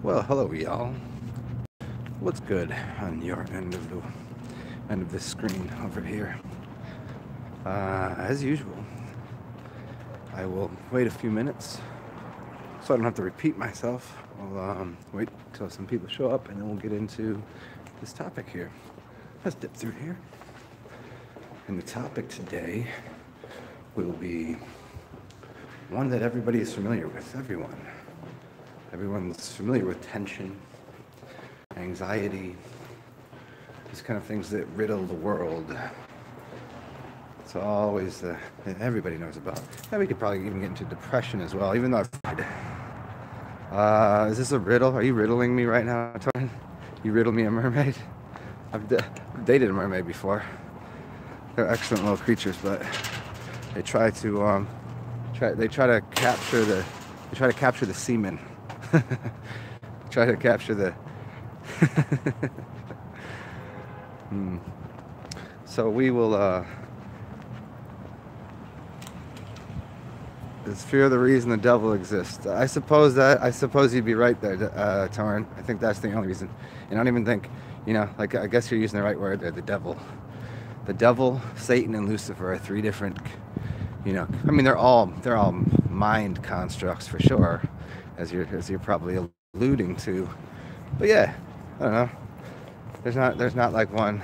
Well, hello, y'all. What's good on your end of this screen over here? As usual, I will wait a few minutes so I don't have to repeat myself. I'll wait till some people show up, and then we'll get into this topic here. Let's dip through here. And the topic today will be one that everybody is familiar with. Everyone's familiar with tension, anxiety, these kind of things that riddle the world. It's always everybody knows about. And we could probably even get into depression as well, even though is this a riddle? Are you riddling me right now, Torrin? You riddle me a mermaid? I've dated a mermaid before. They're excellent little creatures, but they try to capture the semen. Try to capture the So we will is fear the reason the devil exists? I suppose you'd be right there, Torrin. I think that's the only reason. And I don't even think, like, I guess you're using the right word there, the devil. The devil, Satan, and Lucifer are three different, I mean, they're all mind constructs for sure, as you're probably alluding to. But yeah, I don't know. There's not like one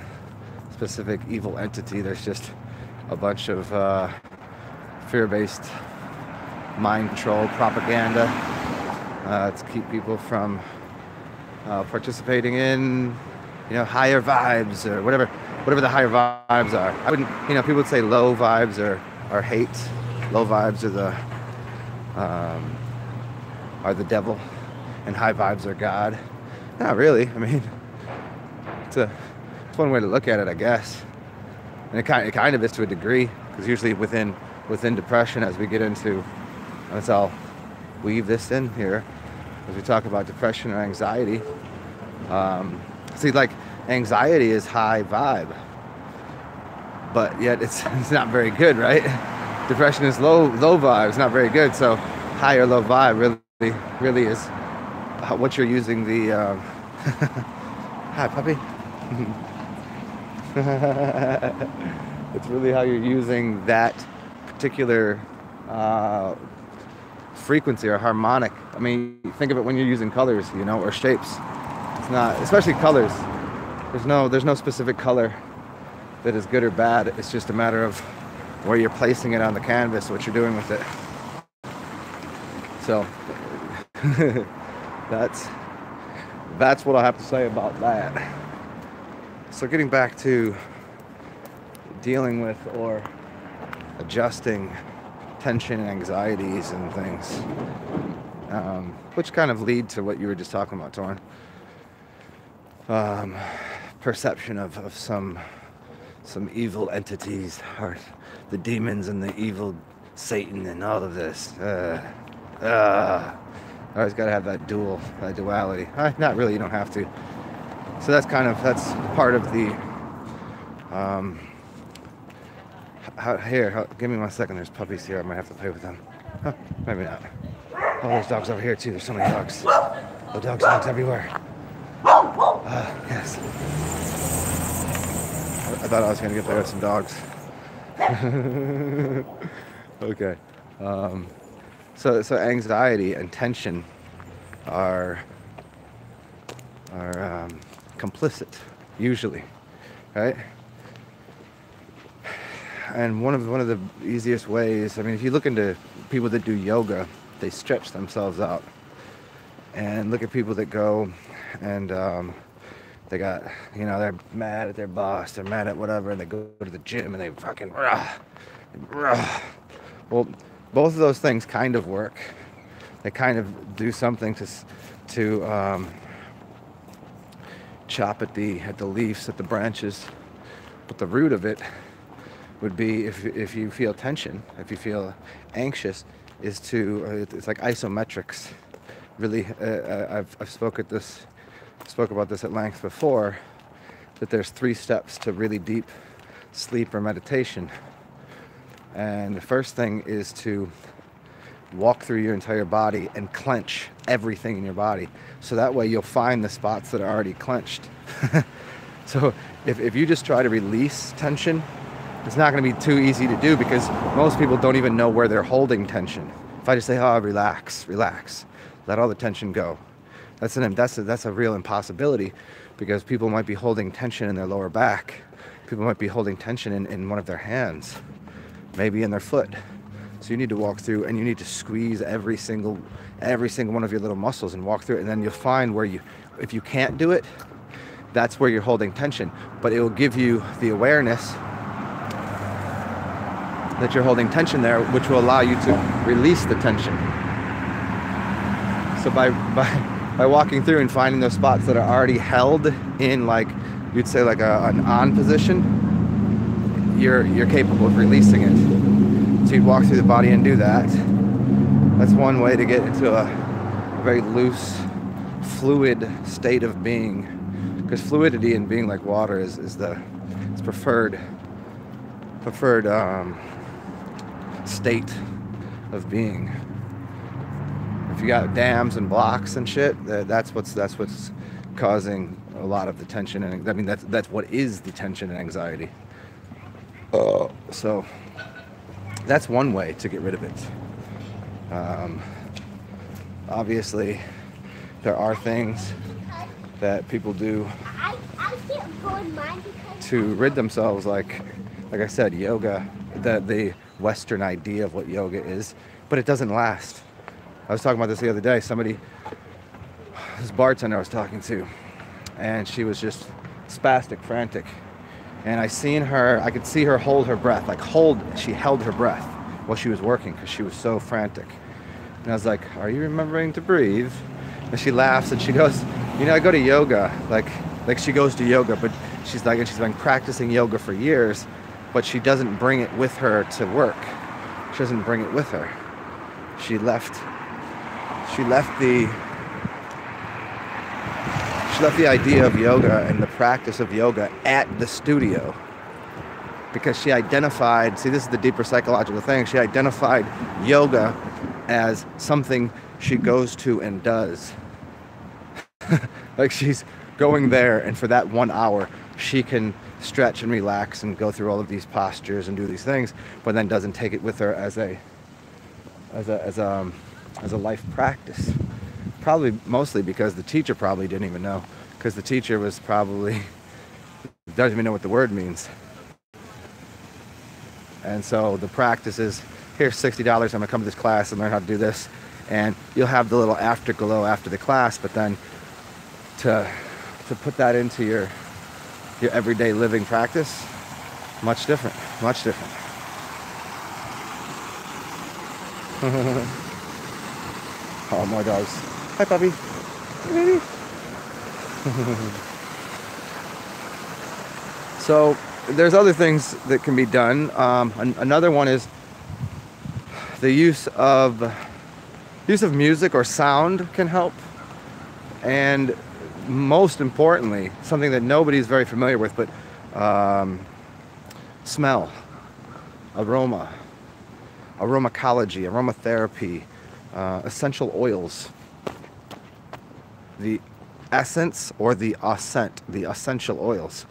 specific evil entity. There's just a bunch of fear-based mind control propaganda to keep people from participating in higher vibes or whatever the higher vibes are. I wouldn't, people would say low vibes are hate. Low vibes are the devil, and high vibes are God. Not really. I mean, it's one way to look at it, I guess. And it kind of is to a degree, because usually within depression, as we get into, I'll weave this in here as we talk about depression or anxiety. See, like, anxiety is high vibe, but yet it's not very good, right? Depression is low vibe. It's not very good. So high or low vibe really is what you're using the hi puppy. It's really how you're using that particular frequency or harmonic. I mean, think of it when you're using colors, or shapes. It's not, especially colors. There's no specific color that is good or bad. It's just a matter of where you're placing it on the canvas, what you're doing with it. So that's what I have to say about that. So getting back to dealing with or adjusting tension and anxieties and things, which kind of lead to what you were just talking about, Torrin. Perception of some evil entities, or the demons and the evil Satan and all of this. I always got to have that duality. Not really, you don't have to. So that's part of the here, give me 1 second. There's puppies here. I might have to play with them. Huh, maybe not. Oh, there's dogs over here too. There's so many dogs. Oh, dogs everywhere. Yes. I thought I was going to get there with some dogs. Okay. So anxiety and tension are complicit, usually, right? And one of the easiest ways, I mean, if you look into people that do yoga, they stretch themselves out. And look at people that go and they got, they're mad at their boss, they're mad at whatever, and they go to the gym and they fucking Well, both of those things kind of work. They kind of do something to chop at the leaves, at the branches. But the root of it would be, if you feel tension, if you feel anxious, is it's like isometrics. Really, I've spoke about this at length before, that there's 3 steps to really deep sleep or meditation. And the first thing is to walk through your entire body and clench everything in your body. So that way you'll find the spots that are already clenched. So if you just try to release tension, it's not going to be too easy to do because most people don't even know where they're holding tension. If I just say, oh, relax, relax, let all the tension go. That's a real impossibility because people might be holding tension in their lower back. People might be holding tension in one of their hands, maybe in their foot. So you need to walk through and you need to squeeze every single one of your little muscles and walk through it. And then you'll find where if you can't do it, that's where you're holding tension. But it will give you the awareness that you're holding tension there, which will allow you to release the tension. So by walking through and finding those spots that are already held in, like you'd say, like an on position, you're capable of releasing it. So you'd walk through the body and do that. That's one way to get into a very loose, fluid state of being. Because fluidity and being like water is it's preferred state of being. If you got dams and blocks and shit, that's what's causing a lot of the tension, and I mean that's what is the tension and anxiety. So that's one way to get rid of it. Obviously, there are things that people do to rid themselves, like I said, yoga, the Western idea of what yoga is, but it doesn't last. I was talking about this the other day. This bartender I was talking to, and she was just spastic, frantic. And I could see her hold her breath, she held her breath while she was working because she was so frantic. And I was like, are you remembering to breathe? And she laughs and she goes, I go to yoga, like she goes to yoga, but she's been practicing yoga for years, but she doesn't bring it with her to work. She doesn't bring it with her. She left the idea of yoga and the practice of yoga at the studio because she identified, this is the deeper psychological thing, she identified yoga as something she goes to and does. Like she's going there, and for that 1 hour she can stretch and relax and go through all of these postures and do these things, but then doesn't take it with her as a life practice. Probably mostly because the teacher probably didn't even know, because the teacher was probably doesn't even know what the word means. And so the practice is, here's $60, I'm gonna come to this class and learn how to do this, and you'll have the little afterglow after the class, but then to put that into your everyday living practice, much different. Oh, more dogs. Hi, puppy. Hey, baby. So there's other things that can be done. Another one is the use of music or sound can help. And most importantly, something that nobody's very familiar with, but smell, aroma, aromacology, aromatherapy, essential oils, the essence or the ascent, the essential oils,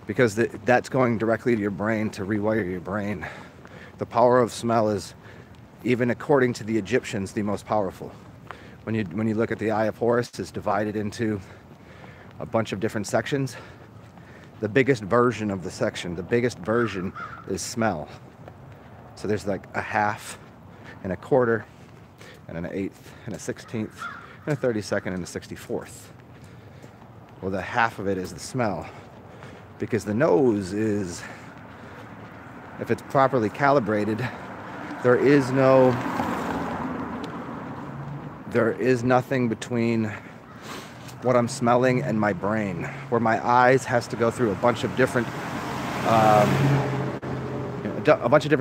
because that's going directly to your brain to rewire your brain. The power of smell is, even according to the Egyptians, the most powerful. When you look at the Eye of Horus, it's divided into a bunch of different sections. The biggest version of the section, the biggest version is smell. So there's like a half and a quarter and an eighth and a 16th and a 32nd and a 64th. Well, the half of it is the smell, because the nose is, if it's properly calibrated, there is nothing between what I'm smelling and my brain, where my eyes has to go through a bunch of different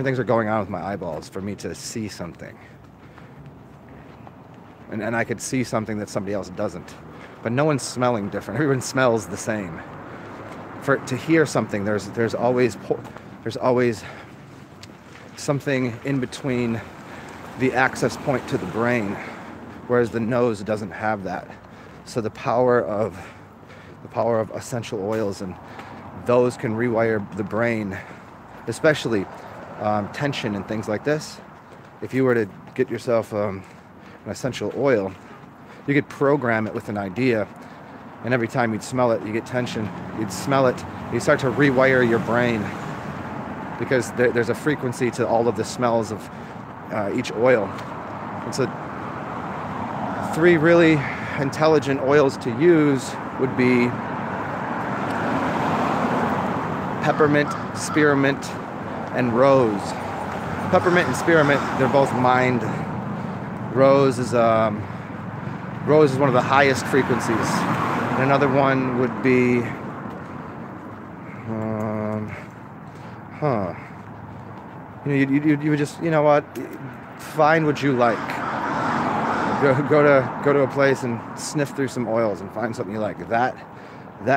things are going on with my eyeballs for me to see something. And I could see something that somebody else doesn't. But no one's smelling different. Everyone smells the same. To hear something, there's always something in between the access point to the brain, whereas the nose doesn't have that. So the power of essential oils, and those can rewire the brain, especially tension and things like this. If you were to get yourself an essential oil, you could program it with an idea, and every time you'd smell it, you get tension. You'd smell it, you start to rewire your brain, because there's a frequency to all of the smells of each oil. And so 3 really intelligent oils to use would be peppermint, spearmint, and rose. Peppermint and spearmint, they're both mind. Rose is one of the highest frequencies. And another one would be you would just, you know what, find what you like. Go to a place and sniff through some oils and find something you like. That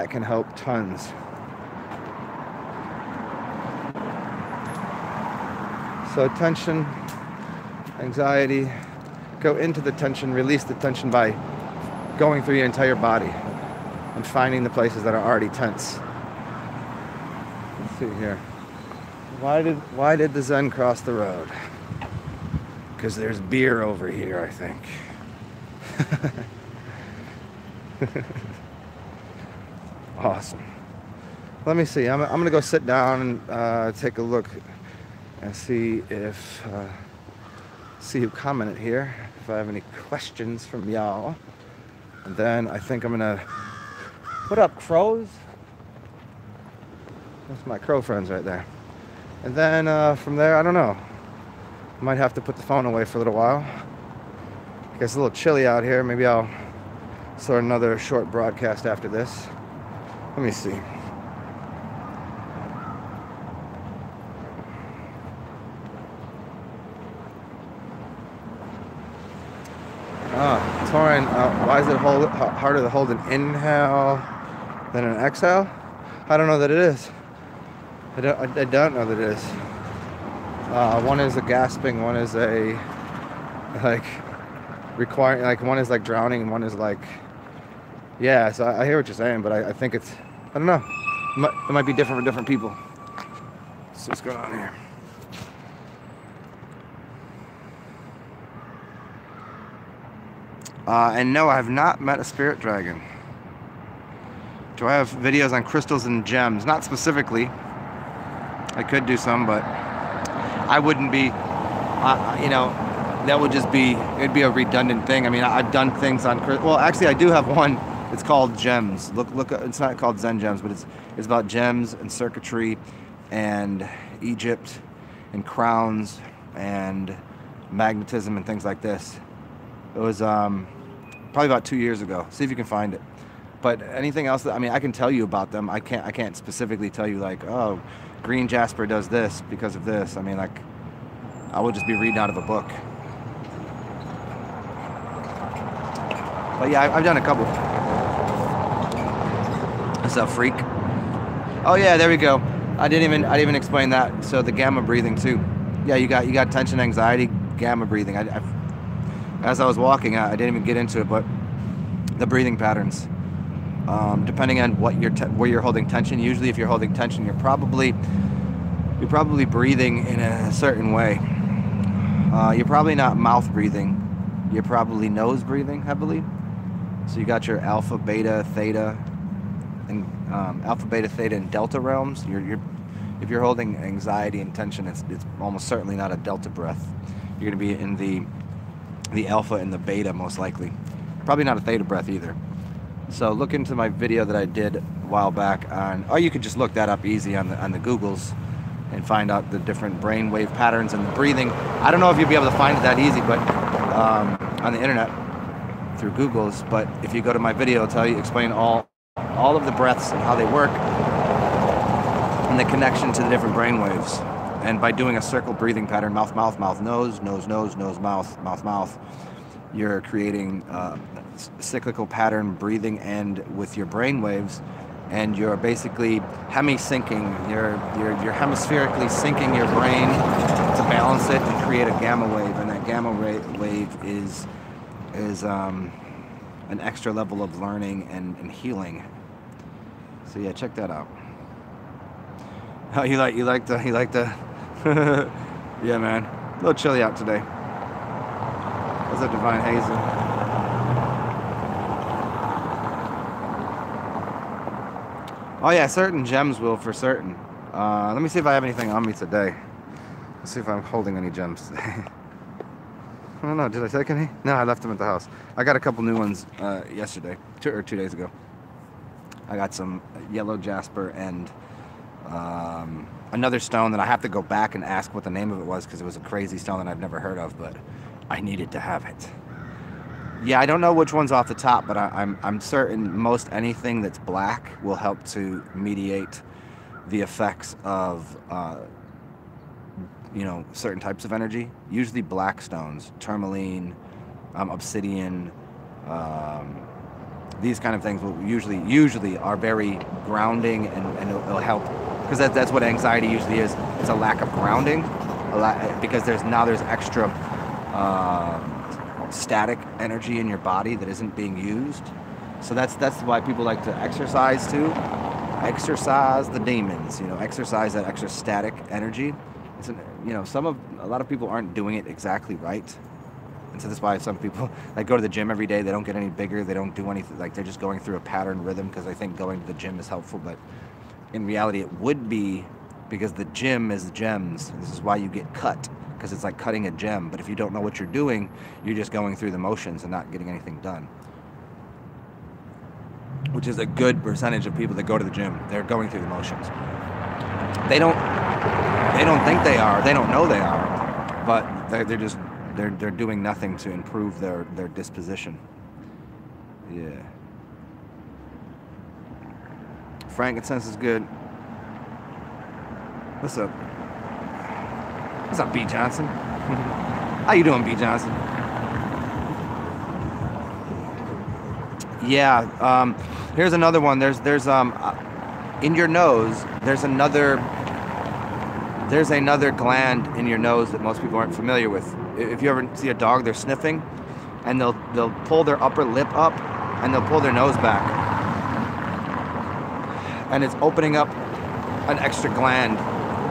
can help tons. So tension, anxiety, go into the tension, release the tension by going through your entire body and finding the places that are already tense. Let's see here. Why did the Zen cross the road? Because there's beer over here, I think. Awesome. Let me see. I'm gonna go sit down and take a look and see who commented here, if I have any questions from y'all. And then I think I'm gonna, what up, crows? That's my crow friends right there. And then from there, I don't know. I might have to put the phone away for a little while. I guess it's a little chilly out here. Maybe I'll start another short broadcast after this. Let me see. Torin, why is it harder to hold an inhale than an exhale? I don't know that it is. I don't know that it is. One is a gasping, one is a requiring, one is drowning, and one is yeah. So I hear what you're saying, but I think it's, I don't know. It might be different for different people. So what's going on here? And no, I have not met a spirit dragon. Do I have videos on crystals and gems? Not specifically. I could do some, but I wouldn't be, that would just be, it'd be a redundant thing. I mean, I've done things on, well, actually I do have one. It's called Gems. Look, it's not called Zen Gems, but it's about gems and circuitry and Egypt and crowns and magnetism and things like this. It was probably about 2 years ago. See if you can find it. But anything else that, I mean, I can tell you about them. I can't specifically tell you oh, green jasper does this because of this. I mean, I would just be reading out of a book. But yeah, I've done a couple. What's up, freak? Oh yeah, there we go. I didn't even explain that. So the gamma breathing too. Yeah, you got tension, anxiety, gamma breathing. As I was walking, I didn't even get into it, but the breathing patterns, depending on where you're holding tension. Usually, if you're holding tension, you're probably breathing in a certain way. You're probably not mouth breathing. You're probably nose breathing heavily. So you got your alpha, beta, theta, and delta realms. If you're holding anxiety and tension, it's almost certainly not a delta breath. You're going to be in the alpha and the beta most likely. Probably not a theta breath either. So look into my video that I did a while back on, or you could just look that up easy on the Googles and find out the different brainwave patterns and the breathing. I don't know if you'll be able to find it that easy, but on the internet through Googles. But if you go to my video, it'll explain all of the breaths and how they work and the connection to the different brainwaves. And by doing a circle breathing pattern, mouth, mouth, mouth, nose, nose, nose, nose, mouth, mouth, mouth, you're creating cyclical pattern breathing and with your brain waves, and you're basically hemi-syncing. You're hemispherically syncing your brain to balance it and create a gamma wave, and that gamma wave is an extra level of learning and healing. So yeah, check that out. Oh, you like the yeah, man. A little chilly out today. What's up, Divine Hazel? Oh yeah, certain gems will, for certain. Let me see if I have anything on me today. Let's see if I'm holding any gems today. I don't know, did I take any? No, I left them at the house. I got a couple new ones yesterday, 2 days ago. I got some yellow jasper and another stone that I have to go back and ask what the name of it was, because it was a crazy stone that I've never heard of, but I needed to have it. Yeah, I don't know which one's off the top, but I'm certain most anything that's black will help to mediate the effects of you know, certain types of energy. Usually black stones, tourmaline, obsidian, these kind of things will usually are very grounding, and it'll help, because that's what anxiety usually is. It's a lack of grounding, because there's extra static energy in your body that isn't being used. So that's why people like to exercise too. Exercise the demons, you know, exercise that extra static energy. It's you know, a lot of people aren't doing it exactly right. And so that's why some people like go to the gym every day. They don't get any bigger. They don't do anything. Like, they're just going through a pattern rhythm because they think going to the gym is helpful. But in reality, it would be, because the gym is gems. This is why you get cut, because it's like cutting a gem. But if you don't know what you're doing, you're just going through the motions and not getting anything done. Which is a good percentage of people that go to the gym. They're going through the motions. They don't think they are. They don't know they are. But they're doing nothing to improve their disposition. Yeah. Frankincense is good. What's up? What's up, B. Johnson? How you doing, B. Johnson? Yeah. Here's another one. There's in your nose. There's another gland in your nose that most people aren't familiar with. If you ever see a dog, they're sniffing, and they'll pull their upper lip up, and they'll pull their nose back, and it's opening up an extra gland.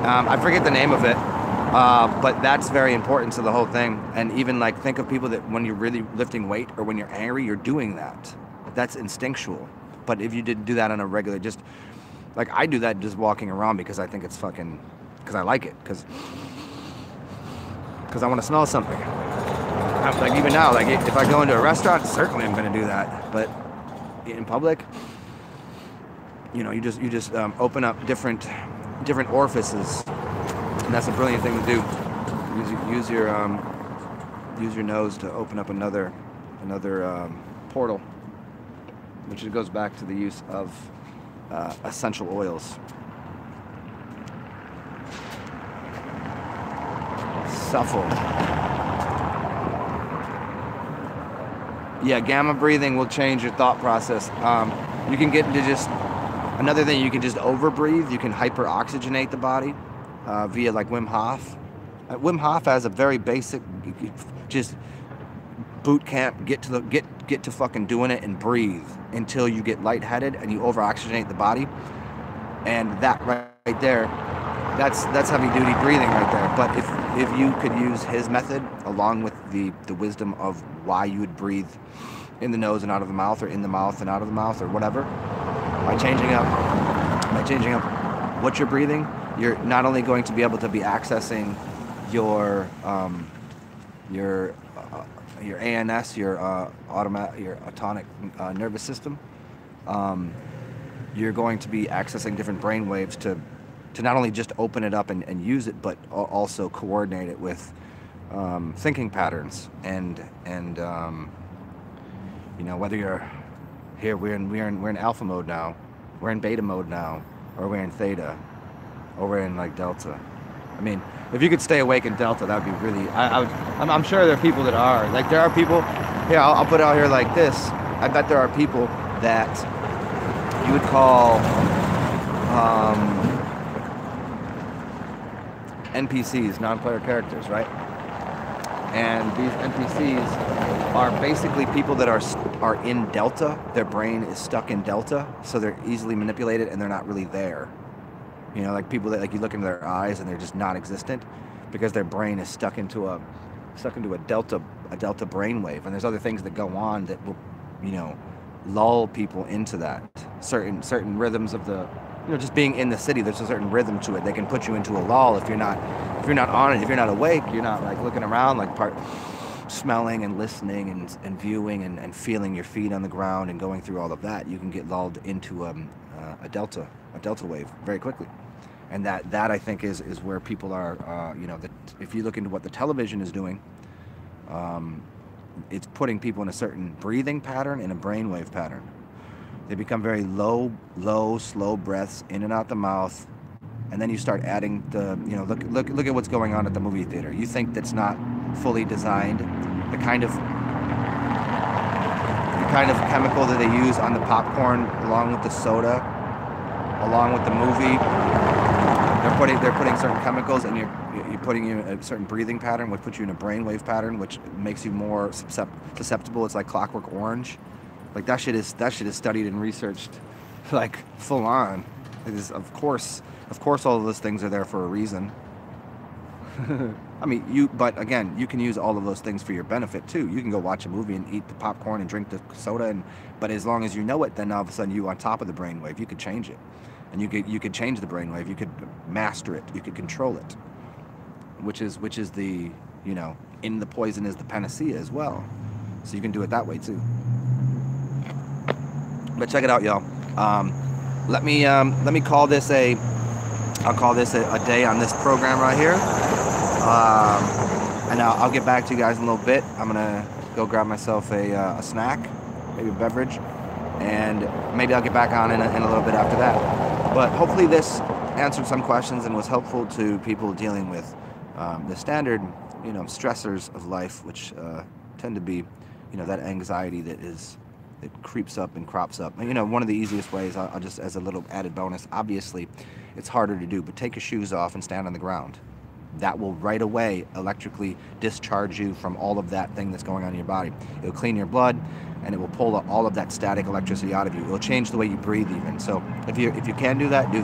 I forget the name of it, but that's very important to the whole thing. And even like, think of people that when you're really lifting weight or when you're angry, you're doing that. That's instinctual. But if you didn't do that on a regular, just like I do that just walking around, because I think it's fucking, because I like it, because I want to smell something. Like even now, like if I go into a restaurant, certainly I'm going to do that. But in public, you know, you just open up different orifices, and that's a brilliant thing to do. Use your nose to open up another portal, which goes back to the use of essential oils. Shuffle. Yeah, gamma breathing will change your thought process. You can get into just another thing. You can just overbreathe. You can hyperoxygenate the body via like Wim Hof. Wim Hof has a very basic, just boot camp. Get to fucking doing it and breathe until you get lightheaded and you overoxygenate the body. And that right there, that's heavy duty breathing right there. But if you could use his method along with the wisdom of why you would breathe in the nose and out of the mouth, or in the mouth and out of the mouth, or whatever, by changing up what you're breathing, you're not only going to be able to be accessing your ANS, your autonomic nervous system. You're going to be accessing different brain waves to not only just open it up and use it, but also coordinate it with thinking patterns and you know, whether you're here, we're in alpha mode now, we're in beta mode now, or we're in theta, or we're in like delta. I mean, if you could stay awake in delta, that would be really. I'm sure there are people that are. Like, there are people. Here, I'll put it out here like this. I bet there are people that you would call NPCs, non-player characters, right? And these NPCs are basically people that are in delta. Their brain is stuck in delta, so they're easily manipulated and they're not really there. You know, like people that, like, you look into their eyes and they're just non-existent because their brain is stuck into a delta brainwave. And there's other things that go on that will, you know, lull people into that. Certain rhythms of the, you know, just being in the city, there's a certain rhythm to it. They can put you into a lull if you're not on it, if you're not awake, you're not like looking around, like smelling and listening and viewing and feeling your feet on the ground and going through all of that. You can get lulled into a delta wave very quickly. And that I think is where people are, you know, that if you look into what the television is doing, it's putting people in a certain breathing pattern and a brainwave pattern. They become very low, slow breaths in and out the mouth, and then you start adding the, you know, look at what's going on at the movie theater. You think that's not fully designed. The kind of chemical that they use on the popcorn, along with the soda, along with the movie. They're putting certain chemicals, and you're putting you in a certain breathing pattern, which puts you in a brainwave pattern, which makes you more susceptible. It's like Clockwork Orange. Like that shit is studied and researched, like full on. It is, of course all of those things are there for a reason. I mean, but again, you can use all of those things for your benefit too. You can go watch a movie and eat the popcorn and drink the soda, but as long as you know it, then all of a sudden you on top of the brainwave. You could change it, and you could change the brainwave. You could master it. You could control it, which is the, you know, in the poison is the panacea as well. So you can do it that way too. But check it out, y'all. Let me call this I'll call this a day on this program right here. And I'll get back to you guys in a little bit. I'm gonna go grab myself a snack, maybe a beverage, and maybe I'll get back on in a little bit after that. But hopefully this answered some questions and was helpful to people dealing with the standard, you know, stressors of life, which tend to be, you know, that anxiety that creeps up and crops up. And, you know, one of the easiest ways, I'll just, as a little added bonus, obviously it's harder to do, but take your shoes off and stand on the ground. That will right away electrically discharge you from all of that thing that's going on in your body. It'll clean your blood, and it will pull all of that static electricity out of you. It'll change the way you breathe even. So if you can do that, do